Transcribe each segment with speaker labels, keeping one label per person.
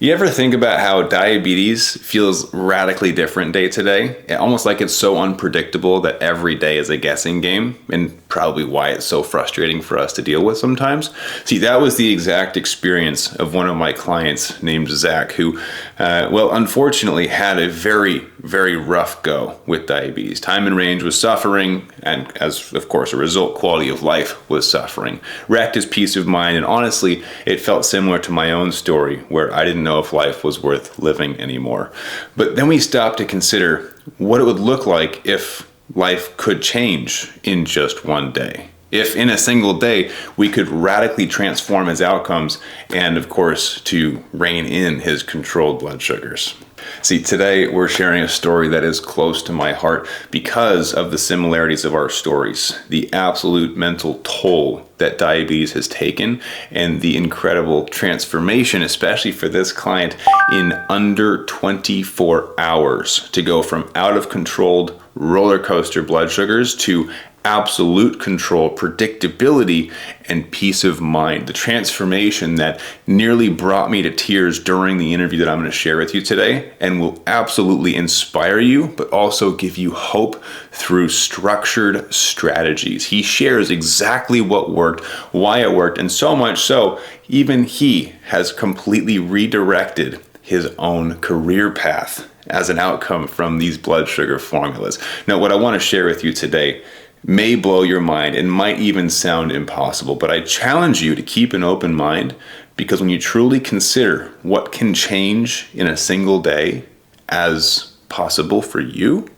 Speaker 1: You ever think about how diabetes feels radically different day to day? Almost like it's so unpredictable that every day is a guessing game, and probably why it's so frustrating for us to deal with sometimes. See, that was the exact experience of one of my clients named Zach, who, unfortunately had a very, very rough go with diabetes. Time in range was suffering, and as, of course, a result, quality of life was suffering. Wrecked his peace of mind, and honestly, it felt similar to my own story, where I didn't know if life was worth living anymore. But then we stopped to consider what it would look like if life could change in just one day. If in a single day we could radically transform his outcomes and, of course, to rein in his controlled blood sugars. See, today we're sharing a story that is close to my heart because of the similarities of our stories, the absolute mental toll that diabetes has taken, and the incredible transformation, especially for this client, in under 24 hours to go from out of controlled roller coaster blood sugars to absolute control, predictability, and peace of mind. The transformation that nearly brought me to tears during the interview that I'm going to share with you today, and will absolutely inspire you, but also give you hope through structured strategies. He shares exactly what worked, why it worked, and so much so, even he has completely redirected his own career path as an outcome from these blood sugar formulas. Now, what I want to share with you today may blow your mind and might even sound impossible, but I challenge you to keep an open mind, because when you truly consider what can change in a single day as possible for you,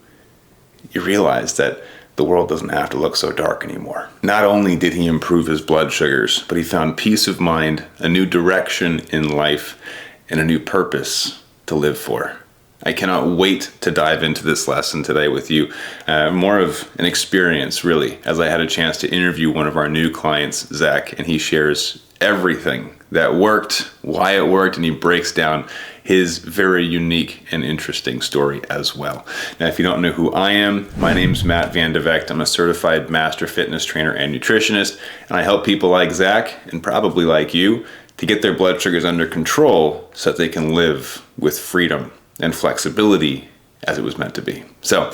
Speaker 1: you realize that the world doesn't have to look so dark anymore. Not only did he improve his blood sugars, but he found peace of mind, a new direction in life, and a new purpose to live for. I cannot wait to dive into this lesson today with you. More of an experience, really, as I had a chance to interview one of our new clients, Zach, and he shares everything that worked, why it worked, and he breaks down his very unique and interesting story as well. Now, if you don't know who I am, my name's Matt Van de Vecht. I'm a certified master fitness trainer and nutritionist, and I help people like Zach, and probably like you, to get their blood sugars under control so that they can live with freedom and flexibility as it was meant to be. So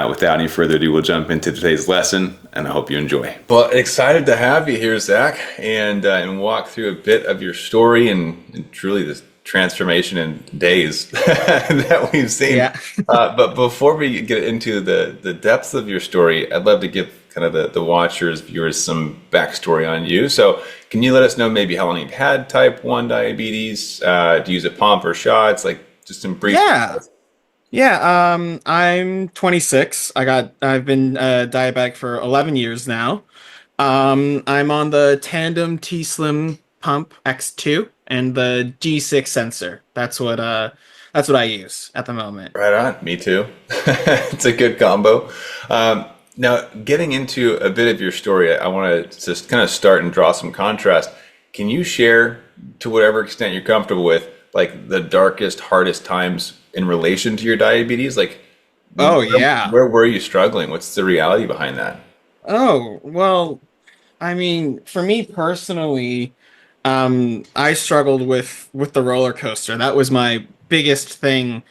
Speaker 1: without any further ado, we'll jump into today's lesson, and I hope you enjoy. Well, excited to have you here, Zach, and walk through a bit of your story and truly this transformation in days that we've seen.
Speaker 2: Yeah.
Speaker 1: But before we get into the depths of your story, I'd love to give kind of the watchers, viewers, some backstory on you. So can you let us know maybe how long you've had type 1 diabetes? Do you use a pump or shots? Like, just some brief.
Speaker 2: Yeah. Yeah. I'm 26. I've been diabetic for 11 years now. I'm on the Tandem T-Slim pump X2 and the G6 sensor. That's what I use at the moment.
Speaker 1: Right on. Me too. It's a good combo. Now, getting into a bit of your story, I want to just kind of start and draw some contrast. Can you share, to whatever extent you're comfortable with, like the darkest, hardest times in relation to your diabetes? Like,
Speaker 2: Oh yeah.
Speaker 1: where were you struggling? What's the reality behind that?
Speaker 2: Oh, well, I mean, for me personally, I struggled with the roller coaster. That was my biggest thing.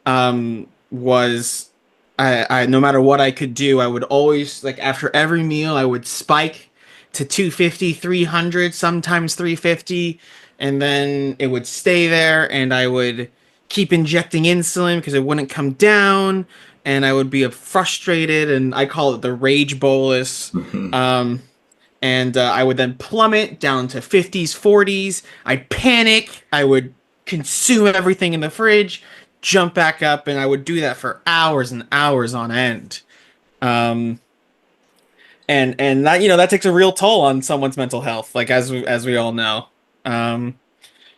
Speaker 2: Was I no matter what I could do, I would always like after every meal I would spike to 250, 300, sometimes 350, and then it would stay there and I would keep injecting insulin because it wouldn't come down and I would be frustrated and I call it the rage bolus. Um, and I would then plummet down to 50s, 40s. I'd panic. I would consume everything in the fridge, jump back up, and I would do that for hours and hours on end. Um, and that that takes a real toll on someone's mental health, like as we all know. Um,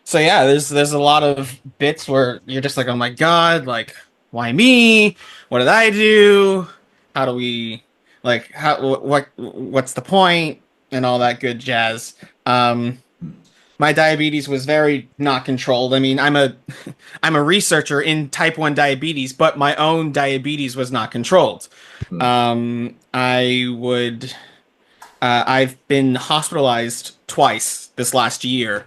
Speaker 2: so yeah, there's a lot of bits where you're just like, oh my God, like why me? What did I do? How do we like how what's the point and all that good jazz. My diabetes was very not controlled. I mean, I'm a researcher in type 1 diabetes, but my own diabetes was not controlled. I've been hospitalized twice this last year.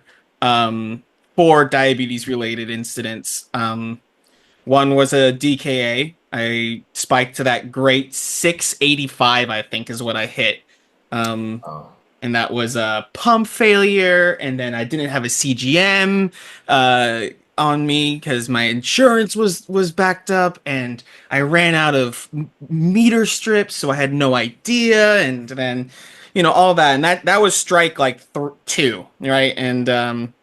Speaker 2: four diabetes related incidents. One was a DKA. I spiked to that great 685, I think is what I hit. Um,
Speaker 1: Oh.
Speaker 2: and that was a pump failure. And then I didn't have a CGM uh, on me because my insurance was backed up, and I ran out of meter strips, so I had no idea. And then, all that, and that was strike like two, right? And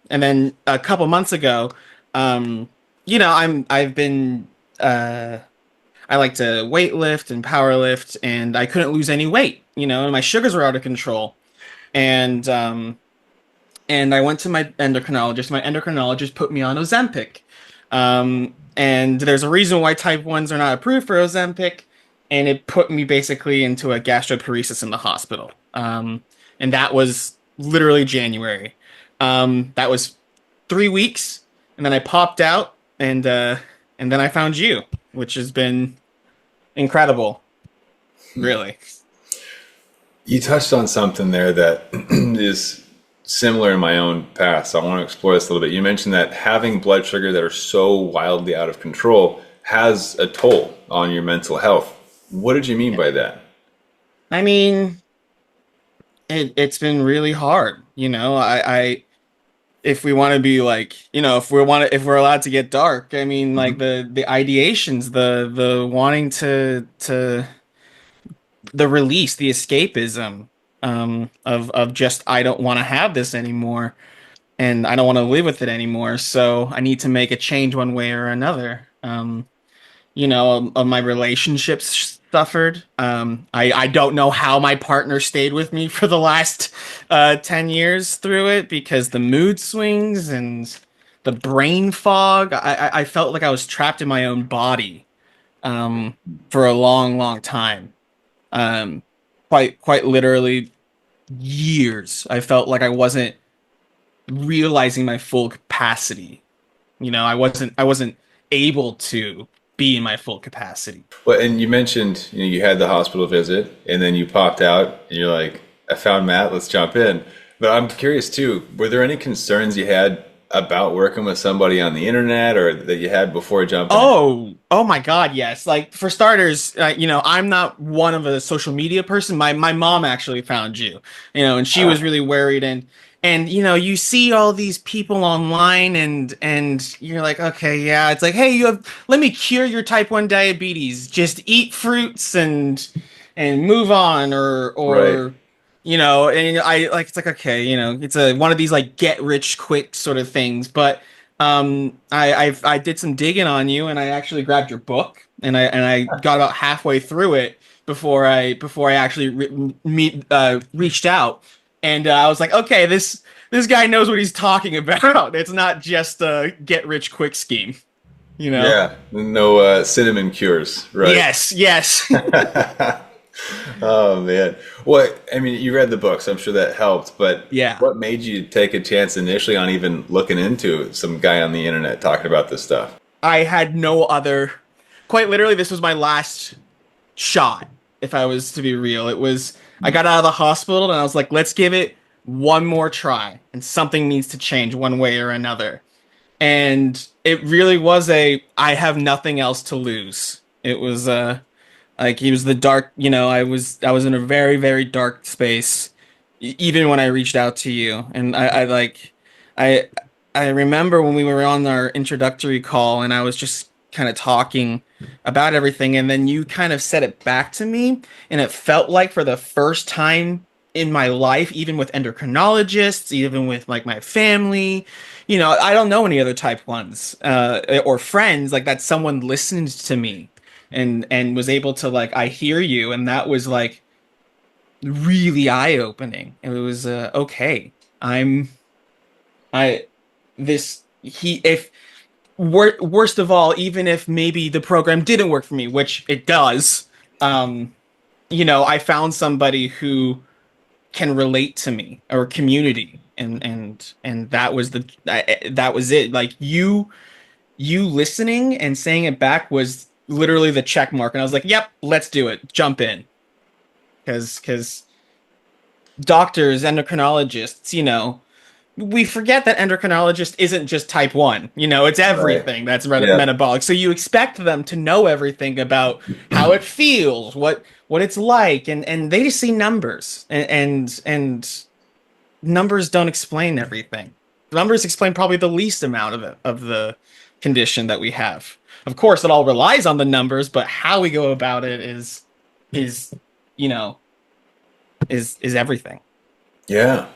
Speaker 2: then a couple months ago, I've been uh I like to weight lift and power lift, and I couldn't lose any weight, and my sugars were out of control. And I went to my endocrinologist. My endocrinologist put me on Ozempic. And there's a reason why type 1s are not approved for Ozempic, and it put me basically into a gastroparesis in the hospital. And that was literally January. That was 3 weeks, and then I popped out, and then I found you, which has been incredible, really.
Speaker 1: You touched on something there that is similar in my own past. So I want to explore this a little bit. You mentioned that having blood sugar that are so wildly out of control has a toll on your mental health. What did you mean by that?
Speaker 2: I mean, it's been really hard. If we want to be like, if we're allowed to get dark, I mean, like
Speaker 1: Hmm.
Speaker 2: the ideations, the wanting to the release, the escapism, of just, I don't want to have this anymore, and I don't want to live with it anymore. So I need to make a change one way or another. Of my relationships suffered. I don't know how my partner stayed with me for the last 10 years through it, because the mood swings and the brain fog. I felt like I was trapped in my own body for a long, long time. Um, quite literally years. I felt like I wasn't realizing my full capacity. I wasn't able to be in my full capacity.
Speaker 1: Well, and you mentioned, you had the hospital visit and then you popped out and you're like, I found Matt, let's jump in. But I'm curious too, were there any concerns you had about working with somebody on the internet or that you had before jumping in?
Speaker 2: Oh my God, yes. Like, for starters, I'm not one of a social media person. My mom actually found you, and she was
Speaker 1: Ah,
Speaker 2: really worried. And you see all these people online, and you're like, okay, yeah. It's like, hey, let me cure your type 1 diabetes. Just eat fruits and move on,
Speaker 1: right.
Speaker 2: and I like, it's like, okay, it's a one of these like get rich quick sort of things. But I did some digging on you, and I actually grabbed your book, and I got about halfway through it before I actually reached out, and I was like, okay, this guy knows what he's talking about. It's not just a get rich quick scheme, you know?
Speaker 1: Yeah, no cinnamon cures, right?
Speaker 2: Yes, yes.
Speaker 1: Oh man. Well, I mean, you read the book, so I'm sure that helped, but
Speaker 2: Yeah.
Speaker 1: what made you take a chance initially on even looking into some guy on the internet talking about this stuff?
Speaker 2: I had no other. Quite literally, this was my last shot, if I was to be real. I got out of the hospital and I was like, let's give it one more try, and something needs to change one way or another. And it really was I have nothing else to lose. It was like, he was the dark, I was in a very, very dark space, even when I reached out to you. And I I remember when we were on our introductory call, and I was just kind of talking about everything, and then you kind of said it back to me, and it felt like, for the first time in my life, even with endocrinologists, even with like my family, I don't know any other type ones or friends, like, that someone listened to me and was able to, like, I hear you, and that was like really eye opening. It was okay. I'm I this he if worst of all, even if maybe the program didn't work for me, which it does, um, I found somebody who can relate to me, or community, and that was it. Like, you listening and saying it back was literally the check mark, and I was like, yep, let's do it, jump in, because doctors, endocrinologists, we forget that endocrinologist isn't just type 1. It's
Speaker 1: Right.
Speaker 2: everything that's
Speaker 1: Yeah.
Speaker 2: metabolic. So you expect them to know everything about how it feels, what it's like, and they just see numbers, and numbers don't explain everything. Numbers explain probably the least amount of the condition that we have. Of course, it all relies on the numbers, but how we go about it is you know is everything.
Speaker 1: Yeah.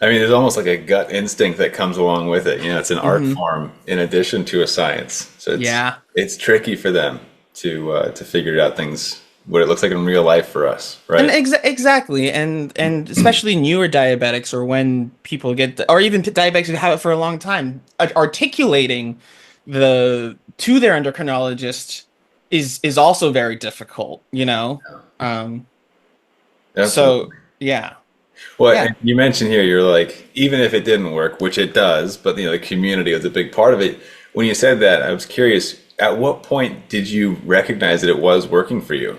Speaker 1: I mean, there's almost like a gut instinct that comes along with it. It's an art
Speaker 2: Hmm.
Speaker 1: form in addition to a science. So
Speaker 2: Yeah.
Speaker 1: it's tricky for them to figure out things what it looks like in real life for us,
Speaker 2: And
Speaker 1: right?
Speaker 2: exactly, and especially newer diabetics, or when people get, or even diabetics who have it for a long time, articulating the to their endocrinologist is also very difficult. Um, so
Speaker 1: Absolutely.
Speaker 2: yeah,
Speaker 1: Well,
Speaker 2: yeah.
Speaker 1: and you mentioned here, you're like, even if it didn't work, which it does, but the community was a big part of it. When you said that, I was curious, at what point did you recognize that it was working for you?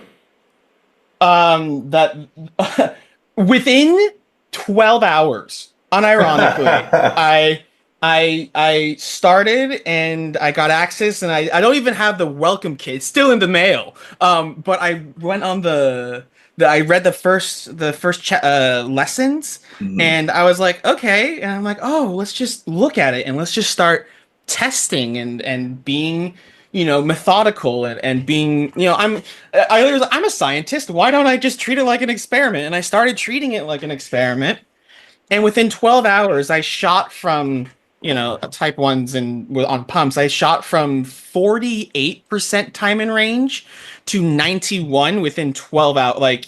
Speaker 2: That within 12 hours, unironically, I started and I got access, and I don't even have the welcome kit. It's still in the mail. But I went on I read the first lessons,
Speaker 1: Mhm.
Speaker 2: and I was like, okay, and I'm like, oh, let's just look at it and let's just start testing and being methodical, and being, I'm a scientist. Why don't I just treat it like an experiment? And I started treating it like an experiment. And within 12 hours, I shot from, type ones and on pumps, I shot from 48% time in range to 91 within 12 hours,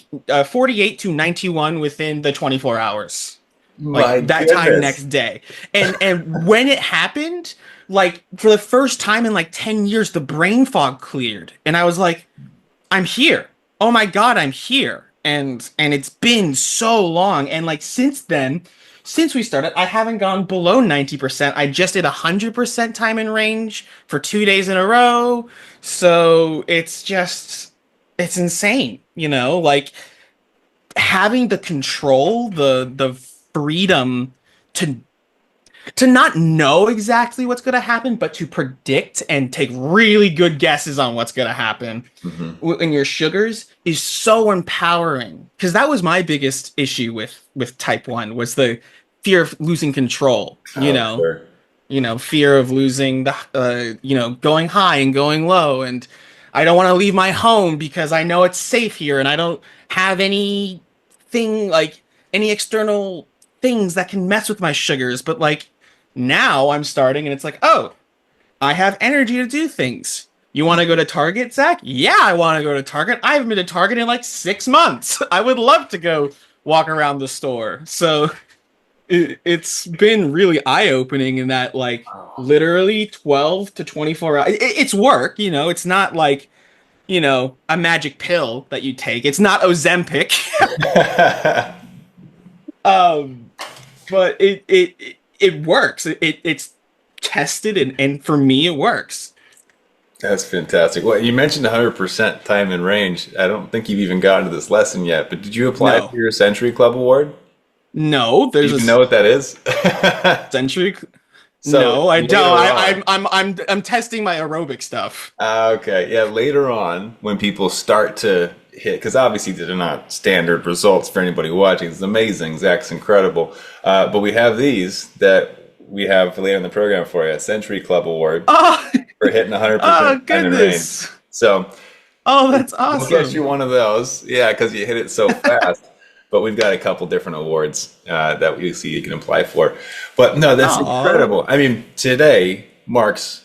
Speaker 2: 48 to 91 within the 24 hours. Like
Speaker 1: My
Speaker 2: that time
Speaker 1: goodness.
Speaker 2: next day. And when it happened, like for the first time in like 10 years, the brain fog cleared. And I was like, I'm here. Oh my God, I'm here. And it's been so long. And like since then, since we started, I haven't gone below 90%. I just did 100% time in range for 2 days in a row. So it's insane, like having the control, the freedom to not know exactly what's going to happen, but to predict and take really good guesses on what's going to happen
Speaker 1: Hmm.
Speaker 2: in your sugars is so empowering. Because that was my biggest issue with type 1, was the fear of losing control,
Speaker 1: Oh, sure.
Speaker 2: fear of losing going high and going low. And I don't want to leave my home because I know it's safe here and I don't have anything, like any external things that can mess with my sugars. But like now I'm starting and it's like, oh, I have energy to do things. You want to go to Target, Zach? Yeah, I want to go to Target. I haven't been to Target in like 6 months. I would love to go walk around the store. So it's been really eye-opening in that, like, literally 12 to 24 hours. It's work, it's not like, a magic pill that you take. It's not Ozempic. um, but it works. It's tested, and for me it works.
Speaker 1: That's fantastic. Well, you mentioned 100% time in range. I don't think you've even gotten to this lesson yet, but did you apply for
Speaker 2: No.
Speaker 1: your Century Club award?
Speaker 2: No,
Speaker 1: Do
Speaker 2: there's
Speaker 1: you
Speaker 2: a
Speaker 1: even know what that is?
Speaker 2: century.
Speaker 1: So
Speaker 2: No, I don't.
Speaker 1: later on,
Speaker 2: I'm testing my aerobic stuff.
Speaker 1: okay, yeah, later on, when people start to hit, because obviously these are not standard results for anybody watching. It's amazing. Zach's incredible. But we have these that we have later in the program for you, a Century Club Award
Speaker 2: Oh,
Speaker 1: for hitting 100%
Speaker 2: oh
Speaker 1: time and range.
Speaker 2: goodness.
Speaker 1: So
Speaker 2: Oh, that's
Speaker 1: we'll get you
Speaker 2: awesome.
Speaker 1: one of those. Yeah, because you hit it so fast. But we've got a couple different awards that we see you can apply for. But no, that's
Speaker 2: Oh,
Speaker 1: incredible. I mean, today marks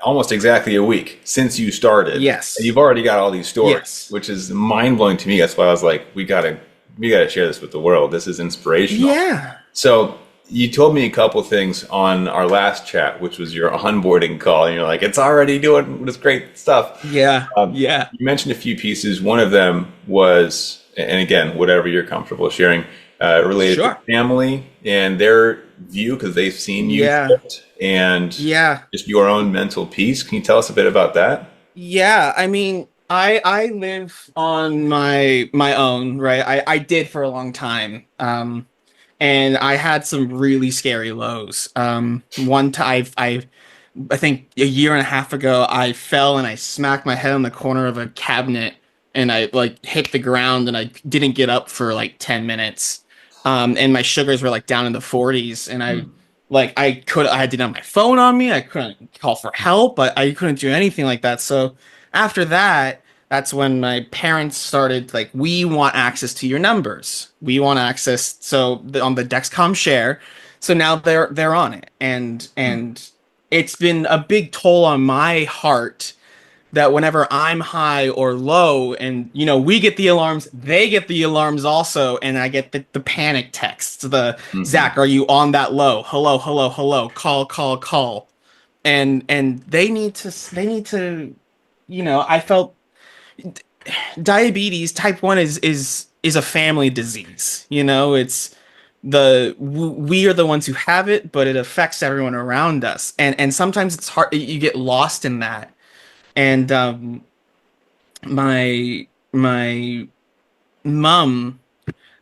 Speaker 1: almost exactly a week since you started, and
Speaker 2: yes.
Speaker 1: you've already got all these stories,
Speaker 2: Yes.
Speaker 1: which is mind blowing to me. That's why I was like, we gotta share this with the world. This is inspirational.
Speaker 2: Yeah.
Speaker 1: So you told me a couple things on our last chat, which was your onboarding call, and you're like, it's already doing this great stuff.
Speaker 2: Yeah. Yeah.
Speaker 1: You mentioned a few pieces. One of them was, and again, whatever you're comfortable sharing, related to
Speaker 2: Sure.
Speaker 1: family and their view because they've seen you
Speaker 2: Yeah.
Speaker 1: shift, and
Speaker 2: Yeah.
Speaker 1: just your own mental peace. Can you tell us a bit about that?
Speaker 2: Yeah. I mean, I live on my own, right? I did for a long time. and I had some really scary lows. One time, I think a year and a half ago, I fell and I smacked my head on the corner of a cabinet, and I like hit the ground, and I didn't get up for like 10 minutes. And my sugars were like down in the 40s, and I didn't have my phone on me. I couldn't call for help. I couldn't do anything like that. So after that, that's when my parents started like, we want access to your numbers. We want access. On the Dexcom share. So now they're on it, and it's been a big toll on my heart that whenever I'm high or low, and we get the alarms, they get the alarms also, and I get the panic texts, the
Speaker 1: Hmm.
Speaker 2: Zach, are you on that low? Hello, hello, hello, call, call, call. And they need to, I felt diabetes type 1 is a family disease. It's we are the ones who have it, but it affects everyone around us. And sometimes it's hard, you get lost in that. And my mom,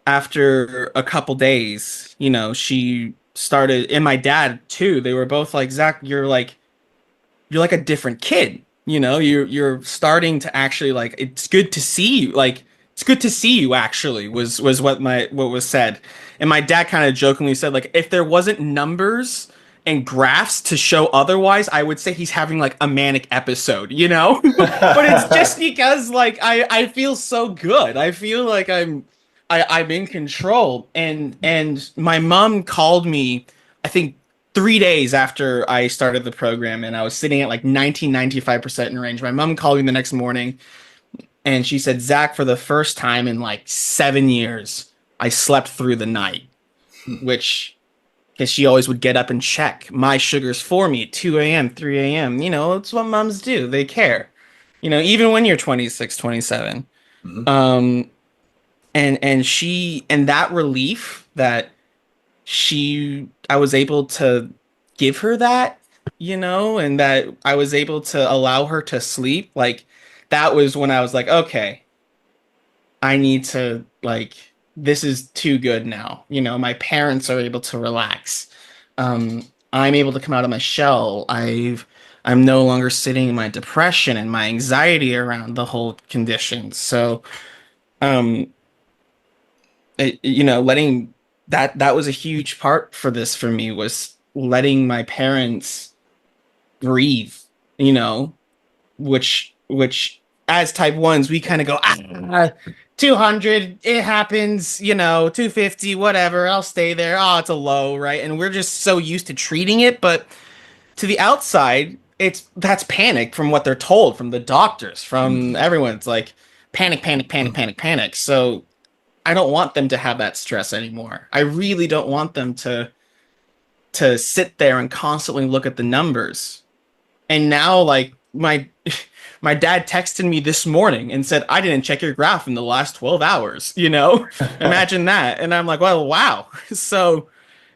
Speaker 2: after a couple days, she started, and my dad too, they were both like, Zach, you're like a different kid. You're starting to actually, like, it's good to see you. Like, it's good to see you actually, was what was said. And my dad kind of jokingly said, like, if there wasn't numbers and graphs to show otherwise, I would say he's having like a manic episode. But it's just because, like, I feel so good. I feel like I'm in control. And my mom called me, I think 3 days after I started the program, and I was sitting at like 95% in range. My mom called me the next morning, and she said, Zach, for the first time in like 7 years, I slept through the night, which, because she always would get up and check my sugars for me at 2 a.m., 3 a.m. It's what moms do. They care, even when you're 26, 27.
Speaker 1: Hmm.
Speaker 2: Um, and that relief that I was able to give her that, and that I was able to allow her to sleep. Like, that was when I was like, okay, I need to, like, this is too good now. My parents are able to relax. I'm able to come out of my shell. I'm no longer sitting in my depression and my anxiety around the whole condition. So, um, letting that was a huge part for this for me, was letting my parents breathe, you know, which as type ones, we kind of go, 200, it happens, 250, whatever, I'll stay there. Oh, it's a low, right? And we're just so used to treating it, but to the outside, that's panic from what they're told from the doctors, from
Speaker 1: Hmm.
Speaker 2: everyone. It's like panic, panic, panic, panic, panic. So I don't want them to have that stress anymore. I really don't want them to sit there and constantly look at the numbers. And now, like, my dad texted me this morning and said, I didn't check your graph in the last 12 hours. Imagine that. And I'm like, well, wow. So,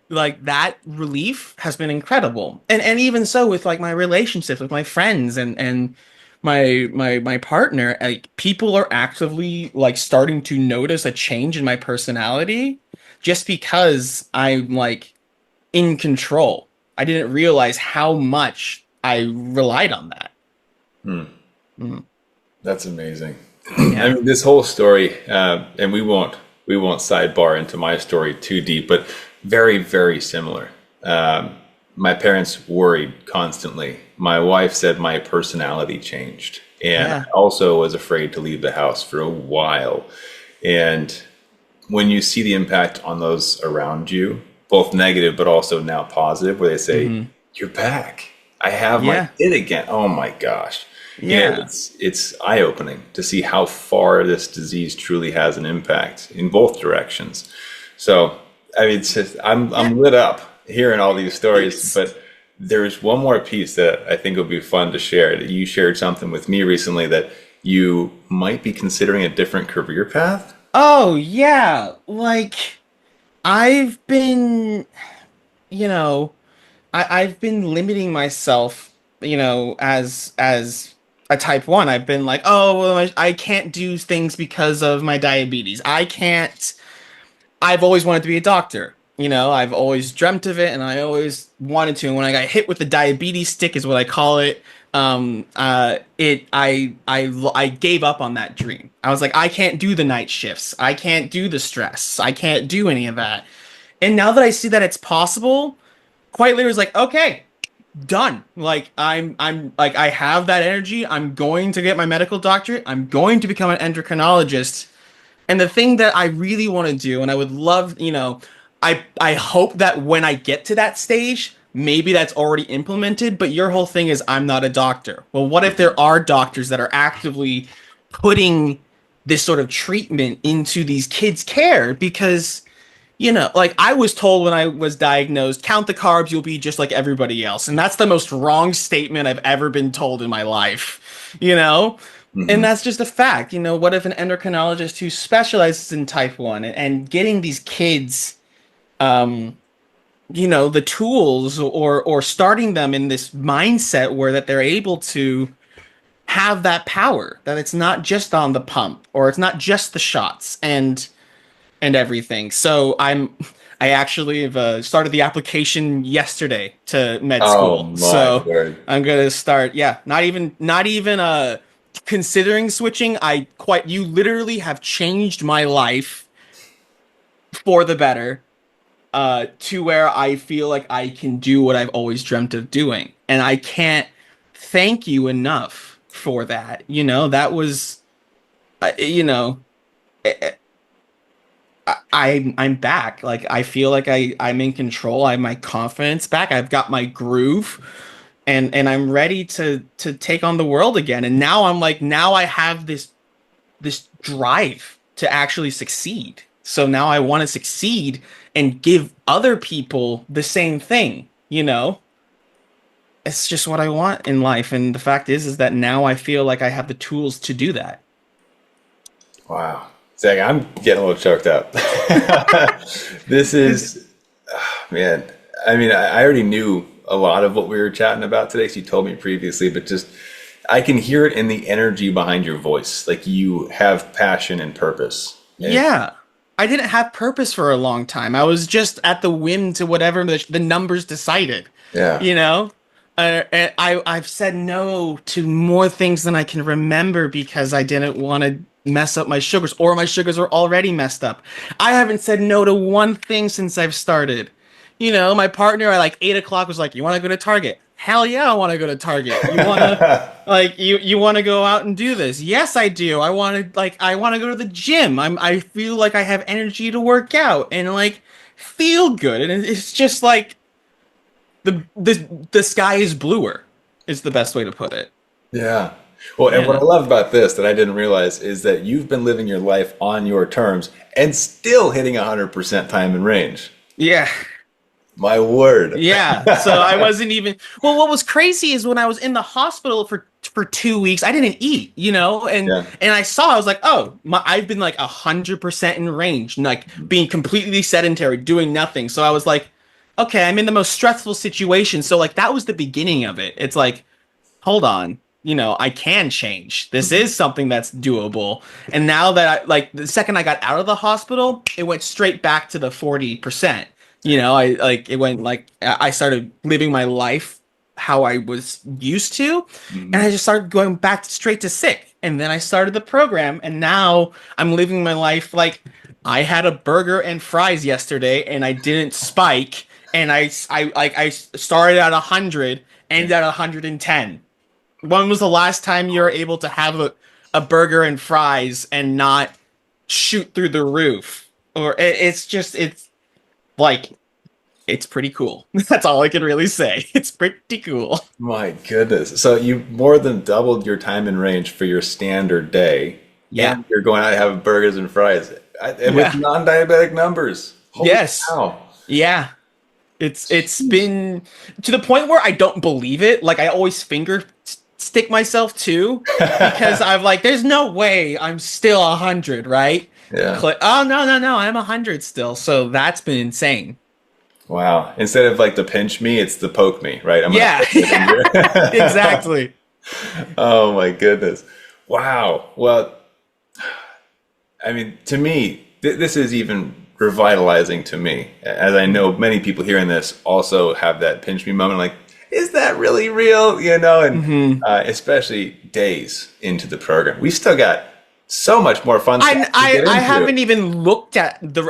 Speaker 2: like, that relief has been incredible. And even so, with like my relationships with my friends and my partner, like, people are actively like starting to notice a change in my personality just because I'm like in control. I didn't realize how much I relied on that.
Speaker 1: Hmm.
Speaker 2: Mm,
Speaker 1: That's amazing. I
Speaker 2: yeah.
Speaker 1: mean, this whole story, and we won't sidebar into my story too deep, but very, very similar. My parents worried constantly. My wife said my personality changed, and
Speaker 2: Yeah.
Speaker 1: I also was afraid to leave the house for a while. And when you see the impact on those around you, both negative but also now positive, where they say,
Speaker 2: Hmm.
Speaker 1: "You're back. I have my
Speaker 2: Yeah.
Speaker 1: kid again." Oh my gosh.
Speaker 2: Yeah.
Speaker 1: It's eye-opening to see how far this disease truly has an impact in both directions. So, I mean, it's just,
Speaker 2: Yeah.
Speaker 1: I'm lit up hearing all these stories,
Speaker 2: It's
Speaker 1: but there's one more piece that I think would be fun to share. That you shared something with me recently that you might be considering a different career path.
Speaker 2: Oh yeah. Like, I've been, you know, I've been limiting myself, as a type one. I've been like, oh, well, I can't do things because of my diabetes. I can't. I've always wanted to be a doctor. I've always dreamt of it and I always wanted to. And when I got hit with the diabetes stick, is what I call it. I gave up on that dream. I was like, I can't do the night shifts. I can't do the stress. I can't do any of that. And now that I see that it's possible, quite literally is like, okay, done. Like I'm like I have that energy. I'm going to get my medical doctorate. I'm going to become an endocrinologist. And the thing that I really want to do, and I would love, I hope that when I get to that stage, maybe that's already implemented, but your whole thing is I'm not a doctor. Well, what if there are doctors that are actively putting this sort of treatment into these kids' care? Because like I was told when I was diagnosed, count the carbs, you'll be just like everybody else. And that's the most wrong statement I've ever been told in my life, you know? And
Speaker 1: Hmm.
Speaker 2: that's just a fact. What if an endocrinologist who specializes in type 1 and getting these kids, um, the tools or starting them in this mindset where that they're able to have that power, that it's not just on the pump or it's not just the shots and everything. So I actually have started the application yesterday to med
Speaker 1: Oh
Speaker 2: school.
Speaker 1: my
Speaker 2: So
Speaker 1: word.
Speaker 2: I'm gonna start. Yeah, not even considering switching. You literally have changed my life for the better. To where I feel like I can do what I've always dreamt of doing, and I can't thank you enough for that. Uh, you know. I'm back. Like I feel like I'm in control. I have my confidence back. I've got my groove, and I'm ready to take on the world again. And now I'm like now I have this drive to actually succeed. So now I want to succeed and give other people the same thing. It's just what I want in life. And the fact is that now I feel like I have the tools to do that.
Speaker 1: Wow. Zach, I'm getting a little choked up. This is, man. I mean, I already knew a lot of what we were chatting about today, 'cause you told me previously, but just I can hear it in the energy behind your voice. Like you have passion and purpose. And
Speaker 2: Yeah. I didn't have purpose for a long time. I was just at the whim to whatever the numbers decided.
Speaker 1: yeah.
Speaker 2: You know? And I've said no to more things than I can remember because I didn't want to mess up my sugars or my sugars were already messed up. I haven't said no to one thing since I've started. My partner at like 8 o'clock was like, "You want to go to Target?" Hell yeah, I want to go to Target. You want to like you want to go out and do this? Yes, I do. I want to go to the gym. I feel like I have energy to work out and like feel good. And it's just like the sky is bluer is the best way to put it.
Speaker 1: Yeah. Well, and what I
Speaker 2: Yeah.
Speaker 1: love about this that I didn't realize is that you've been living your life on your terms and still hitting 100% time and range.
Speaker 2: Yeah.
Speaker 1: My word.
Speaker 2: Yeah. So I wasn't even well, what was crazy is when I was in the hospital for 2 weeks, I didn't eat, and
Speaker 1: Yeah.
Speaker 2: I was like, oh, I've been like 100% in range, like being completely sedentary, doing nothing. So I was like, okay, I'm in the most stressful situation. So like that was the beginning of it. It's like, hold on, I can change. This is something that's doable. And now that I like the second I got out of the hospital, it went straight back to the 40%. I like it went like I started living my life how I was used to, and
Speaker 1: Mhm.
Speaker 2: I just started going back straight to sick. And then I started the program, and now I'm living my life like I had a burger and fries yesterday, and I didn't spike, and I started at 100, ended at 110. When was the last time you were able to have a burger and fries and not shoot through the roof? Or it's like it's pretty cool. That's all I can really say. It's pretty cool.
Speaker 1: My goodness. So you more than doubled your time in range for your standard day,
Speaker 2: Yeah.
Speaker 1: and you're going out and having burgers and fries and with
Speaker 2: Yeah.
Speaker 1: non-diabetic numbers. Holy
Speaker 2: Yes.
Speaker 1: cow.
Speaker 2: Yeah. It's
Speaker 1: Jeez.
Speaker 2: been to the point where I don't believe it. Like I always finger stick myself too because I've like there's no way I'm still 100, right?
Speaker 1: Yeah.
Speaker 2: Oh no, I'm 100 still. So that's been insane.
Speaker 1: Wow. Instead of like the pinch me, it's the poke me, right? I'm gonna
Speaker 2: Yeah.
Speaker 1: put it in your
Speaker 2: Exactly.
Speaker 1: Oh my goodness. Wow. Well, I mean, to me, this is even revitalizing to me. As I know many people hearing this also have that pinch me moment, like, is that really real? And
Speaker 2: Hmm.
Speaker 1: especially days into the program, we still got so much more fun stuff
Speaker 2: I,
Speaker 1: to
Speaker 2: I
Speaker 1: get
Speaker 2: I
Speaker 1: into.
Speaker 2: haven't even looked at the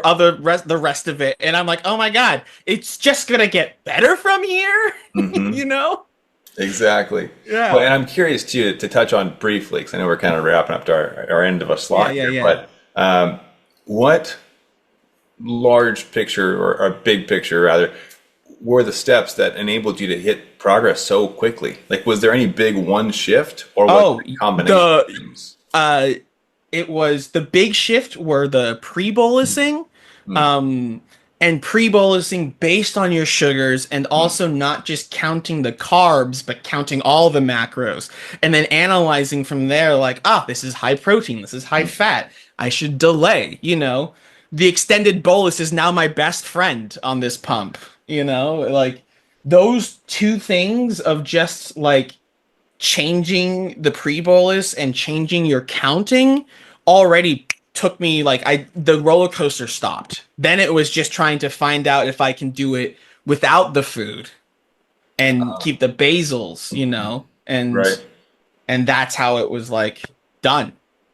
Speaker 2: rest of it, and I'm like, oh my god, it's just gonna get better from here,
Speaker 1: Hmm.
Speaker 2: you know?
Speaker 1: Exactly. Well,
Speaker 2: Yeah,
Speaker 1: and I'm curious too to touch on briefly, because I know we're kind of wrapping up to our end of a
Speaker 2: yeah,
Speaker 1: slot
Speaker 2: yeah,
Speaker 1: here,
Speaker 2: yeah.
Speaker 1: but what large picture or big picture rather were the steps that enabled you to hit progress so quickly? Like, was there any big one shift, or was it
Speaker 2: Oh,
Speaker 1: a combination of
Speaker 2: the
Speaker 1: things?
Speaker 2: uh, it was the big shift were the pre-bolusing,
Speaker 1: Mm,
Speaker 2: um, and pre-bolusing based on your sugars, and
Speaker 1: mm,
Speaker 2: also not just counting the carbs, but counting all the macros, and then analyzing from there, like, this is high protein, this is high
Speaker 1: mm.
Speaker 2: fat, I should delay, The extended bolus is now my best friend on this pump, like those two things of just like changing the pre-bolus and changing your counting already took me like I the roller coaster stopped. Then it was just trying to find out if I can do it without the food and keep the basals,
Speaker 1: Right.
Speaker 2: and that's how it was like done.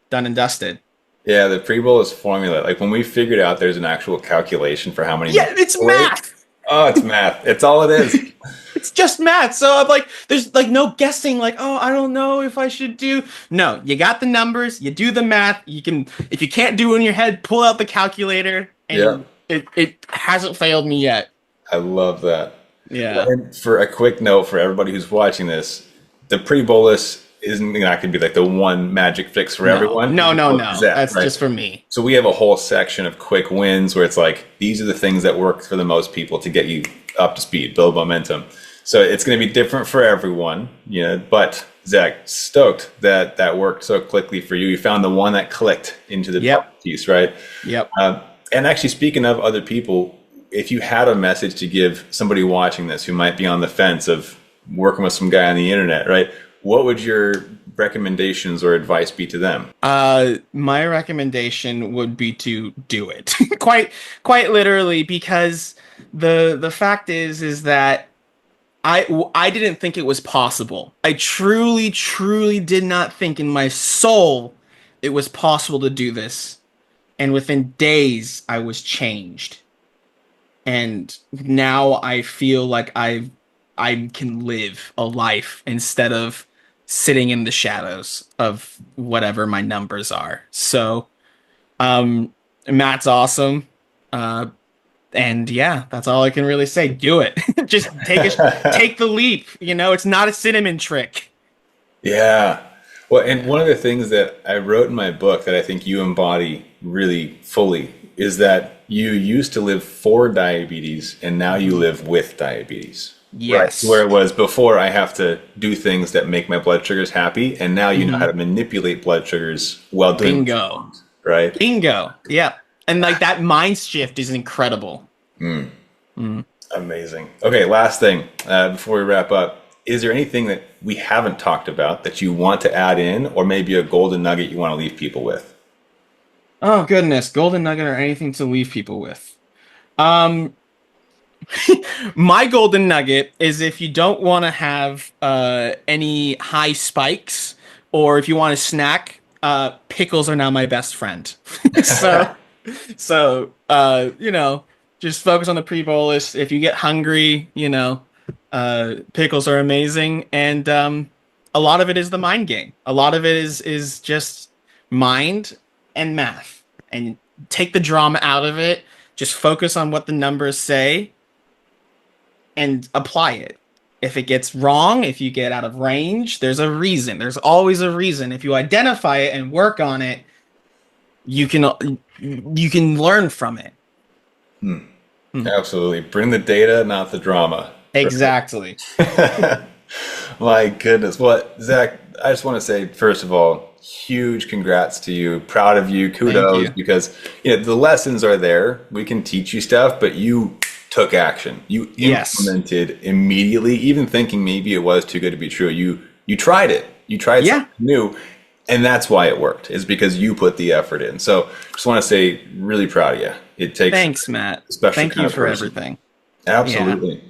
Speaker 2: Done and dusted.
Speaker 1: Yeah, the pre-bolus formula, like when we figured out there's an actual calculation for how many
Speaker 2: Yeah, it's
Speaker 1: wait.
Speaker 2: math.
Speaker 1: Oh, it's math. It's all it is.
Speaker 2: It's just math. So I'm like, there's like no guessing, like, oh, I don't know if I should do. No, you got the numbers, you do the math. You can, if you can't do it in your head, pull out the calculator,
Speaker 1: Yeah,
Speaker 2: and it hasn't failed me yet.
Speaker 1: I love that.
Speaker 2: Yeah.
Speaker 1: And for a quick note for everybody who's watching this, the pre-bolus isn't not going to be like the one magic fix for
Speaker 2: No,
Speaker 1: everyone.
Speaker 2: no, no,
Speaker 1: Is
Speaker 2: no.
Speaker 1: that
Speaker 2: That's
Speaker 1: right?
Speaker 2: just for me.
Speaker 1: So we have a whole section of quick wins where it's like these are the things that work for the most people to get you up to speed, build momentum. So it's going to be different for everyone, But Zach, stoked that that worked so quickly for you. You found the one that clicked into the
Speaker 2: Yep.
Speaker 1: piece, right?
Speaker 2: Yep.
Speaker 1: And actually, speaking of other people, if you had a message to give somebody watching this who might be on the fence of working with some guy on the internet, right? What would your recommendations or advice be to them?
Speaker 2: My recommendation would be to do it. Quite literally, because the fact is that I didn't think it was possible. I truly, truly did not think in my soul it was possible to do this. And within days, I was changed. And now I feel like I can live a life instead of sitting in the shadows of whatever my numbers are. So, Matt's awesome. Uh, and yeah, that's all I can really say. Do it. Just take the leap. It's not a cinnamon trick.
Speaker 1: Yeah. Well, and one of the things that I wrote in my book that I think you embody really fully is that you used to live for diabetes and now you live with diabetes. Right. Where
Speaker 2: Yes.
Speaker 1: it was before, I have to do things that make my blood sugars happy, and now you know how
Speaker 2: Hmm.
Speaker 1: to manipulate blood sugars while doing what you
Speaker 2: Bingo.
Speaker 1: want, right?
Speaker 2: Bingo. Yep. And like that mind shift is incredible. Mm.
Speaker 1: Amazing. Okay, last thing before we wrap up. Is there anything that we haven't talked about that you want to add in, or maybe a golden nugget you want to leave people with?
Speaker 2: Oh goodness, golden nugget or anything to leave people with. Um, my golden nugget is if you don't want to have any high spikes, or if you want to snack, pickles are now my best friend. So just focus on the pre-bolus. If you get hungry, pickles are amazing, and a lot of it is the mind game. A lot of it is just mind and math, and take the drama out of it. Just focus on what the numbers say and apply it. If it gets wrong, if you get out of range, there's a reason. There's always a reason. If you identify it and work on it, you can learn from it. Hmm.
Speaker 1: Absolutely. Bring the data, not the drama.
Speaker 2: Exactly.
Speaker 1: My goodness. Well, Zach, I just want to say, first of all, huge congrats to you. Proud of you.
Speaker 2: Thank
Speaker 1: Kudos,
Speaker 2: you.
Speaker 1: because the lessons are there. We can teach you stuff, but you took action. You
Speaker 2: Yes.
Speaker 1: implemented immediately, even thinking maybe it was too good to be true. You tried it. You tried
Speaker 2: Yeah.
Speaker 1: something new. And that's why it worked, is because you put the effort in. So just want to say, really proud of you. It takes
Speaker 2: Thanks, Matt.
Speaker 1: a special
Speaker 2: Thank
Speaker 1: kind
Speaker 2: you
Speaker 1: of
Speaker 2: for
Speaker 1: person.
Speaker 2: everything. Yeah.
Speaker 1: Absolutely.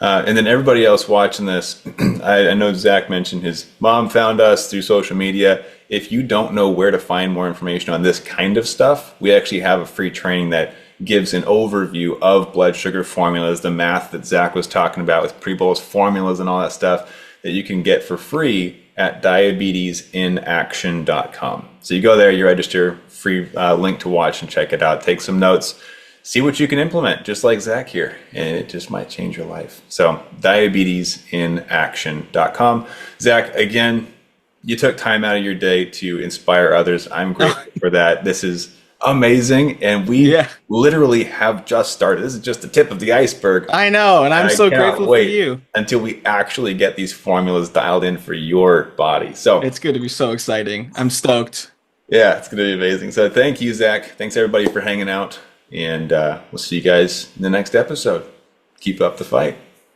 Speaker 1: And then everybody else watching this, I know Zach mentioned his mom found us through social media. If you don't know where to find more information on this kind of stuff, we actually have a free training that gives an overview of blood sugar formulas, the math that Zach was talking about with pre-bolus formulas and all that stuff that you can get for free at diabetesinaction.com. So you go there, you register, free link to watch and check it out. Take some notes, see what you can implement, just like Zach here, and it just might change your life. So diabetesinaction.com. Zach, again, you took time out of your day to inspire others. I'm grateful for that. This is amazing, and we
Speaker 2: Yeah.
Speaker 1: literally have just started. This is just the tip of the iceberg.
Speaker 2: I know, and I'm
Speaker 1: I
Speaker 2: so
Speaker 1: cannot
Speaker 2: grateful for
Speaker 1: wait
Speaker 2: you.
Speaker 1: until we actually get these formulas dialed in for your body. So,
Speaker 2: It's going to be so exciting. I'm stoked.
Speaker 1: yeah, it's going to be amazing. So, thank you, Zach. Thanks, everybody, for hanging out. And we'll see you guys in the next episode. Keep up the fight.